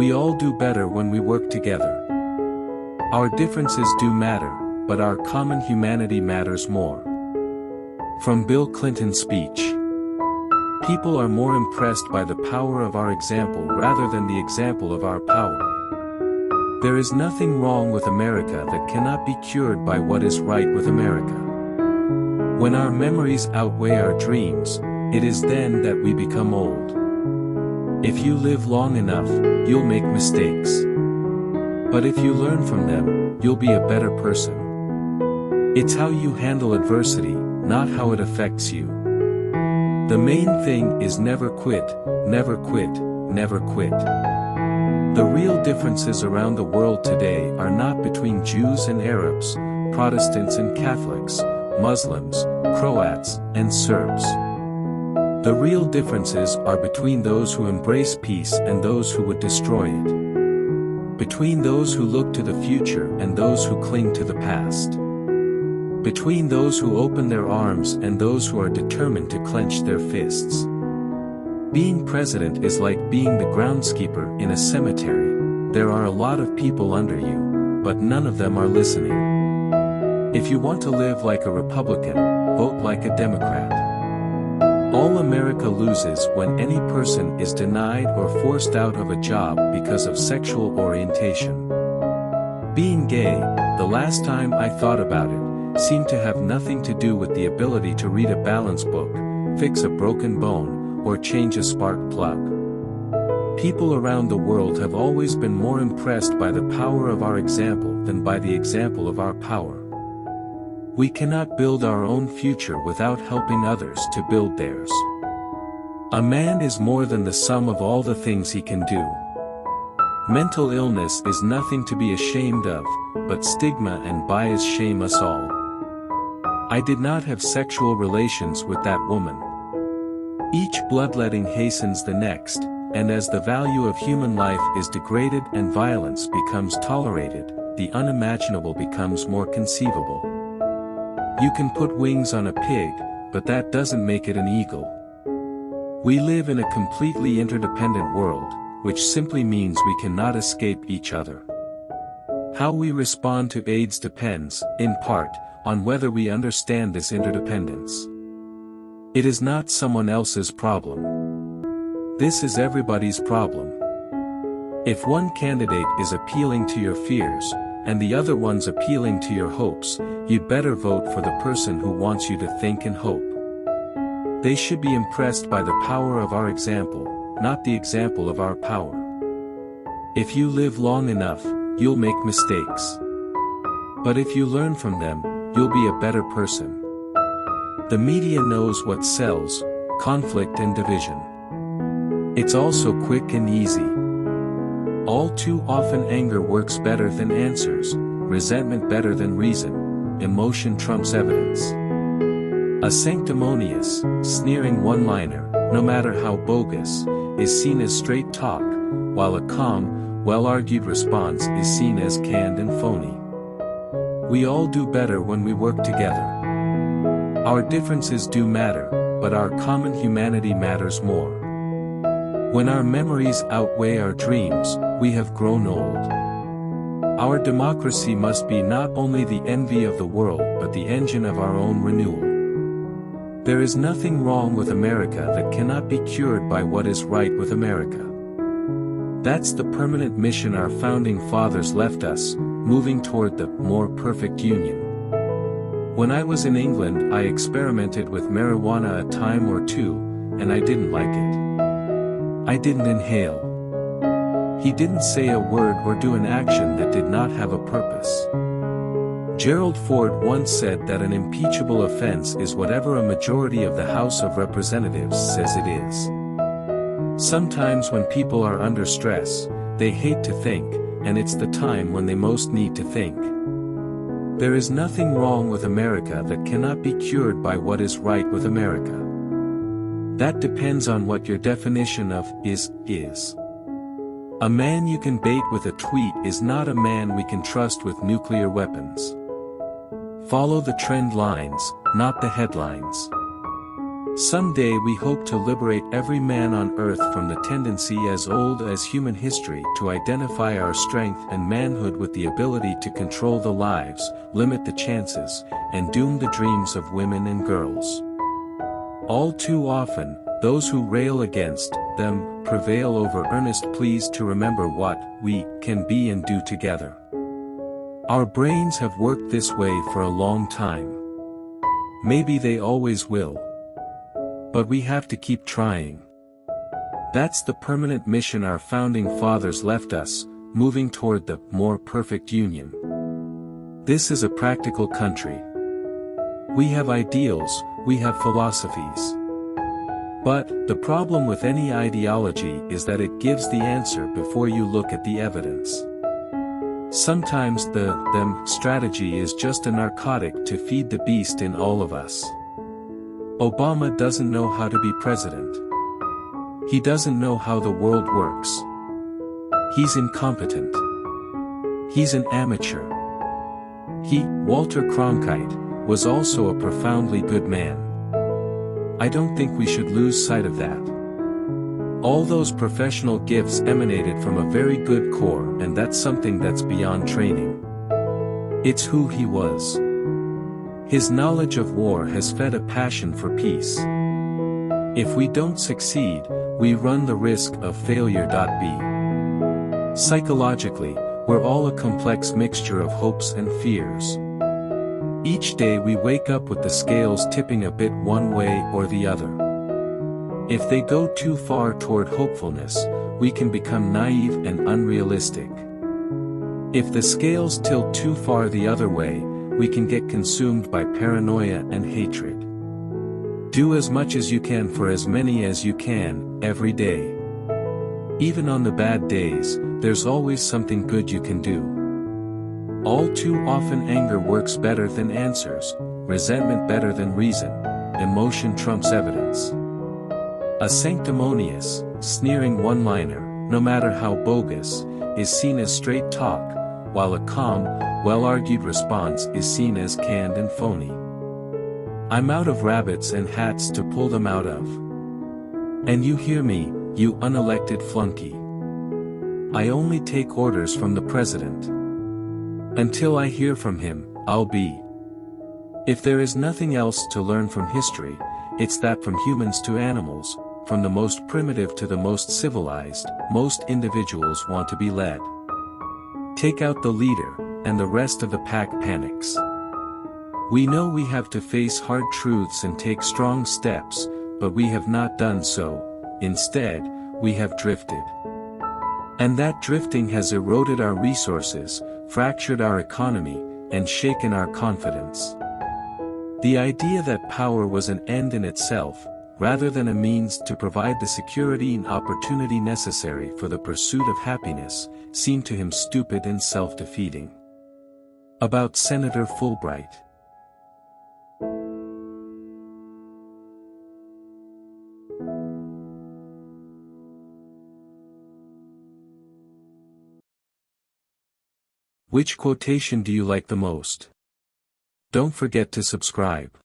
We all do better when we work together. Our differences do matter, but our common humanity matters more. From Bill Clinton's speech. People are more impressed by the power of our example rather than the example of our power. There is nothing wrong with America that cannot be cured by what is right with America. When our memories outweigh our dreams, it is then that we become old. If you live long enough, you'll make mistakes. But if you learn from them, you'll be a better person. It's how you handle adversity, not how it affects you. The main thing is never quit, never quit, never quit. The real differences around the world today are not between Jews and Arabs, Protestants and Catholics, Muslims, Croats, and Serbs. The real differences are between those who embrace peace and those who would destroy it. Between those who look to the future and those who cling to the past. Between those who open their arms and those who are determined to clench their fists. Being president is like being the groundskeeper in a cemetery. There are a lot of people under you, but none of them are listening. If you want to live like a Republican, vote like a Democrat. All America loses when any person is denied or forced out of a job because of sexual orientation. Being gay, the last time I thought about it, seemed to have nothing to do with the ability to read a balance book, fix a broken bone, or change a spark plug. People around the world have always been more impressed by the power of our example than by the example of our power. We cannot build our own future without helping others to build theirs. A man is more than the sum of all the things he can do. Mental illness is nothing to be ashamed of, but stigma and bias shame us all. I did not have sexual relations with that woman. Each bloodletting hastens the next, and as the value of human life is degraded and violence becomes tolerated, the unimaginable becomes more conceivable. You can put wings on a pig, but that doesn't make it an eagle. We live in a completely interdependent world, which simply means we cannot escape each other. How we respond to AIDS depends, in part, on whether we understand this interdependence. It is not someone else's problem. This is everybody's problem. If one candidate is appealing to your fears, and the other one's appealing to your hopes, you'd better vote for the person who wants you to think and hope. They should be impressed by the power of our example, not the example of our power. If you live long enough, you'll make mistakes. But if you learn from them, you'll be a better person. The media knows what sells: conflict and division. It's also quick and easy. All too often anger works better than answers, resentment better than reason, emotion trumps evidence. A sanctimonious, sneering one-liner, no matter how bogus, is seen as straight talk, while a calm, well-argued response is seen as canned and phony. We all do better when we work together. Our differences do matter, but our common humanity matters more. When our memories outweigh our dreams, we have grown old. Our democracy must be not only the envy of the world but the engine of our own renewal. There is nothing wrong with America that cannot be cured by what is right with America. That's the permanent mission our founding fathers left us, moving toward the more perfect union. When I was in England, I experimented with marijuana a time or two, and I didn't like it. I didn't inhale. He didn't say a word or do an action that did not have a purpose. Gerald Ford once said that an impeachable offense is whatever a majority of the House of Representatives says it is. Sometimes when people are under stress, they hate to think, and it's the time when they most need to think. There is nothing wrong with America that cannot be cured by what is right with America. That depends on what your definition of is. A man you can bait with a tweet is not a man we can trust with nuclear weapons. Follow the trend lines, not the headlines. Someday we hope to liberate every man on earth from the tendency as old as human history to identify our strength and manhood with the ability to control the lives, limit the chances, and doom the dreams of women and girls. All too often, those who rail against them prevail over earnest pleas to remember what we can be and do together. Our brains have worked this way for a long time. Maybe they always will. But we have to keep trying. That's the permanent mission our founding fathers left us, moving toward the more perfect union. This is a practical country. We have ideals, we have philosophies. But, the problem with any ideology is that it gives the answer before you look at the evidence. Sometimes the them strategy is just a narcotic to feed the beast in all of us. Obama doesn't know how to be president. He doesn't know how the world works. He's incompetent. He's an amateur. Walter Cronkite, was also a profoundly good man. I don't think we should lose sight of that. All those professional gifts emanated from a very good core, and that's something that's beyond training. It's who he was. His knowledge of war has fed a passion for peace. If we don't succeed, we run the risk of failure. Psychologically, we're all a complex mixture of hopes and fears. Each day we wake up with the scales tipping a bit one way or the other. If they go too far toward hopefulness, we can become naive and unrealistic. If the scales tilt too far the other way, we can get consumed by paranoia and hatred. Do as much as you can for as many as you can, every day. Even on the bad days, there's always something good you can do. All too often anger works better than answers, resentment better than reason, emotion trumps evidence. A sanctimonious, sneering one-liner, no matter how bogus, is seen as straight talk, while a calm, well-argued response is seen as canned and phony. I'm out of rabbits and hats to pull them out of. And you hear me, you unelected flunky. I only take orders from the president. Until I hear from him, I'll be. If there is nothing else to learn from history, it's that from humans to animals, from the most primitive to the most civilized, most individuals want to be led. Take out the leader, and the rest of the pack panics. We know we have to face hard truths and take strong steps, but we have not done so. Instead, we have drifted. And that drifting has eroded our resources, fractured our economy, and shaken our confidence. The idea that power was an end in itself, rather than a means to provide the security and opportunity necessary for the pursuit of happiness, seemed to him stupid and self-defeating. About Senator Fulbright. Which quotation do you like the most? Don't forget to subscribe.